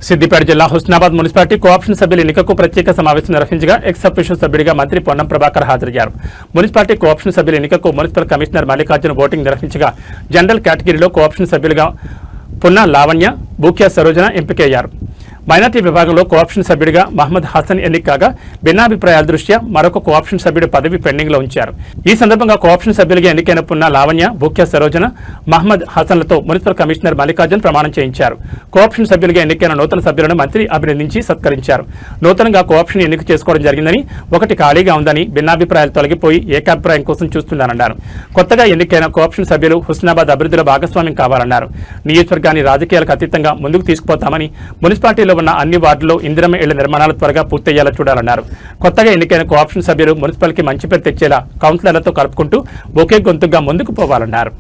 సిద్దిపేట జిల్లా Husnabad municipality cooption సభ్యుల ఎన్నికకు ప్రత్యేక సమావేశం నిర్వహించగా ఎక్స్ అఫీషియల్ సభ్యుడిగా మంత్రి పొన్నం ప్రభాకర్ హాజరయ్యారు. మున్సిపాలిటీ కోఆప్షన్ సభ్యుల ఎన్నికకు మున్సిపల్ కమిషనర్ మల్లికార్జున ఓటింగ్ నిర్వహించగా జనరల్ కేటగిరీలో కోఆప్షన్ సభ్యులుగా పున్నా లావణ్య, బూక్యా సరోజన ఎంపికయ్యారు. మైనార్టీ విభాగంలో కోఆప్షన్ సభ్యుడిగా మహమ్మద్ హసన్ ఎన్నిక కాగా భిన్నాభిప్రాయాల దృష్ట్యా మరొక కోఆప్షన్ సభ్యుడి పదవి పెండింగ్ లో ఉంచారు. ఈ సందర్భంగా కోఆప్షన్ సభ్యులుగా ఎన్నికైన పున్నా లావణ్య, బూక్యా సరోజన, మహమ్మద్ హసన్లతో మున్సిపల్ కమిషనర్ మల్లికార్జున్ ప్రమాణం చేయించారు. కోఆప్షన్ సభ్యులుగా ఎన్నికైన నూతన సభ్యులను మంత్రి అభినందించి సత్కరించారు. నూతనంగా కోఆప్షన్ ఎన్నిక చేసుకోవడం జరిగిందని, ఒకటి ఖాళీగా ఉందని, భిన్నాభిప్రాయాలు తొలగిపోయి ఏకాభిప్రాయం కోసం చూస్తున్నారన్నారు. కొత్తగా ఎన్నికైన కోఆప్షన్ సభ్యులు హుస్నాబాద్ అభివృద్ధిలో భాగస్వామ్యం కావాలన్నారు. నియోజకవర్గాన్ని రాజకీయాలకు అతీతంగా ముందుకు తీసుకుపోతామని, మున్సిపాలిటీలో ఉన్న అన్ని వార్డుల్లో ఇందిరమ్మ ఇళ్ల నిర్మాణాలు త్వరగా పూర్తయ్యేలా చూడాలన్నారు. కొత్తగా ఎన్నికైన కోఆప్షన్ సభ్యులు మున్సిపల్కి మంచి పేరు తెచ్చేలా కౌన్సిలర్లతో కలుపుకుంటూ ఒకే గొంతుగా ముందుకు పోవాలన్నారు.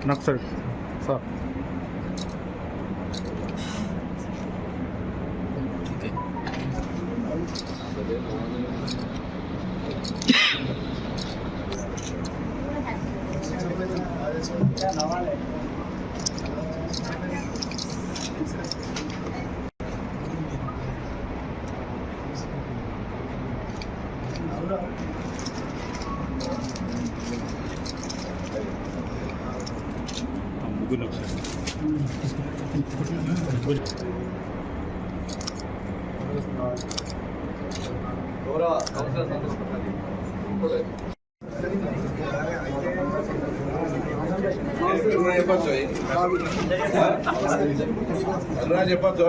నాకు సార్ సార్ చెప్పచ్చు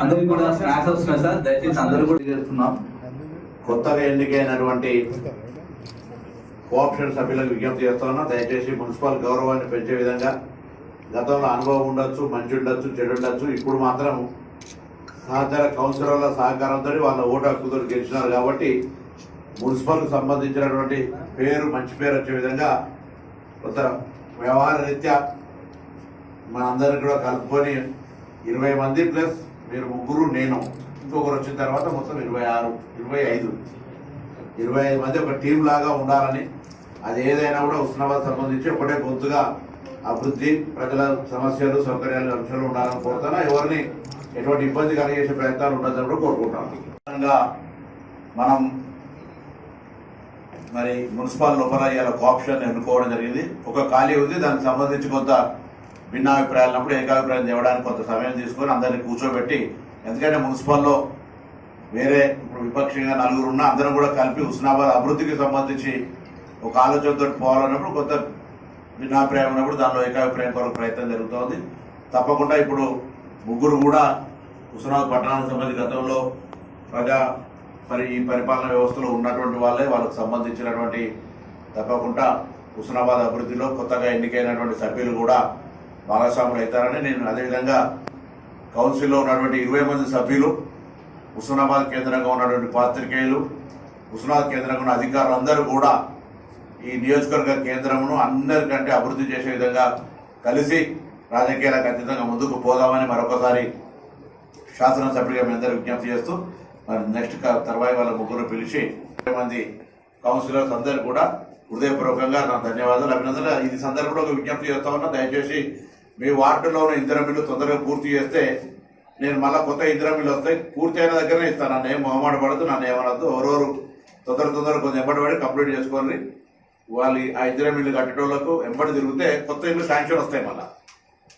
అందరికి కూడా స్నాక్స్ వస్తున్నాయి సార్, దయచేసి అందరూ కూడా చేస్తున్నాం. కొత్తగా ఎన్నికైనటువంటి కోఆప్షన్ సభ్యులకు విజ్ఞప్తి చేస్తున్నా, దయచేసి మున్సిపల్ గౌరవాన్ని పెంచే విధంగా గతంలో అనుభవం ఉండొచ్చు, మంచి ఉండొచ్చు, చెడు ఉండొచ్చు, ఇప్పుడు మాత్రం సహచర కౌన్సిలర్ల సహకారంతో వాళ్ళ ఓటు హక్కుతో గెలిచినారు కాబట్టి మున్సిపల్కు సంబంధించినటువంటి పేరు మంచి పేరు వచ్చే విధంగా కొత్త వ్యవహార రీత్యా మనందరికీ కూడా కలుపుకొని 20 మంది ప్లస్ మీరు ముగ్గురు, నేను ఇంకొకరు వచ్చిన తర్వాత మొత్తం 25 మంది ఒక టీం లాగా ఉండాలని, అది ఏదైనా కూడా హుస్నాబాద్ సంబంధించి ఒకటే గొంతుగా అభివృద్ధి, ప్రజల సమస్యలు, సౌకర్యాలు, అంశాలు ఉండాలని కోరుతాను. ఎవరిని ఎటువంటి ఇబ్బంది కలిగేసే ప్రయత్నాలు ఉండదని కూడా కోరుకుంటాను. మనం మరి మున్సిపల్ లోపల ఇవాళ కోఆప్షన్ ఎన్నుకోవడం జరిగింది. ఒక ఖాళీ ఉంది, దానికి సంబంధించి కొంత భిన్నాభిప్రాయాలప్పుడు ఏకాభిప్రాయం తేవడానికి కొంత సమయం తీసుకొని అందరినీ కూర్చోబెట్టి, ఎందుకంటే మున్సిపల్లో వేరే ఇప్పుడు విపక్షంగా నలుగురు ఉన్నా అందరం కూడా కలిపి హుస్నాబాద్ అభివృద్ధికి సంబంధించి ఒక ఆలోచనతో పోవాలన్నప్పుడు కొంత భిన్నాభిప్రాయం ఉన్నప్పుడు దానిలో ఏకాభిప్రాయం కొరకు ప్రయత్నం జరుగుతోంది. తప్పకుండా ఇప్పుడు ముగ్గురు కూడా హుస్నాబాద్ పట్టణానికి సంబంధించి గతంలో ఈ పరిపాలన వ్యవస్థలో ఉన్నటువంటి వాళ్ళే, వాళ్ళకు సంబంధించినటువంటి తప్పకుండా హుస్నాబాద్ అభివృద్ధిలో కొత్తగా ఎన్నికైనటువంటి సభ్యులు కూడా భాగస్వాములు అవుతారని నేను, అదేవిధంగా కౌన్సిల్లో ఉన్నటువంటి 20 మంది సభ్యులు, హుస్నాబాద్ కేంద్రంగా ఉన్నటువంటి పాత్రికేయులు, హుస్నాబాద్ కేంద్రంగా ఉన్న అధికారులు అందరూ కూడా ఈ నియోజకవర్గ కేంద్రమును అందరికంటే అభివృద్ధి చేసే విధంగా కలిసి రాజకీయాలకు అతీతంగా ముందుకు పోదామని మరొకసారి శాసనసభ్యుడిగా మీ అందరూ విజ్ఞప్తి చేస్తూ, మరి నెక్స్ట్ తర్వాత వాళ్ళ ముగ్గురు పిలిచి 20 మంది కౌన్సిలర్స్ అందరూ కూడా హృదయపూర్వకంగా నా ధన్యవాదాలు, అభినందనలు. ఇది సందర్భంలో ఒక విజ్ఞప్తి చేస్తా ఉన్నా, దయచేసి మీ వార్డులో ఉన్న ఇందిరమ్మ ఇల్లు తొందరగా పూర్తి చేస్తే నేను మళ్ళీ కొత్త ఇందిరమ్మ ఇల్లు వస్తాయి, పూర్తి అయిన దగ్గరనే ఇస్తాను. నన్ను ఏం మొహమాట పడద్దు, నన్ను ఏమనద్దు. ఎవరెవరు తొందర కొంచెం ఎంబడి పడి కంప్లీట్ చేసుకోండి. వాళ్ళు ఆ ఇందిరమ్మ ఇల్లు కట్టేటోళ్లకు ఎంబడి తిరిగితే కొత్త ఇల్లు శాంక్షన్ వస్తాయి. మళ్ళీ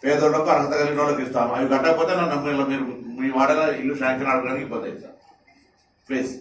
పేదోళ్లకు, అర్హత కలిగిన వాళ్ళకి ఇస్తాను. అవి కట్టకపోతే నన్ను మీరు మీ వాడలో ఇల్లు శాంక్షన్ అడగడానికి ఇబ్బంది అవుతాను. ప్లీజ్.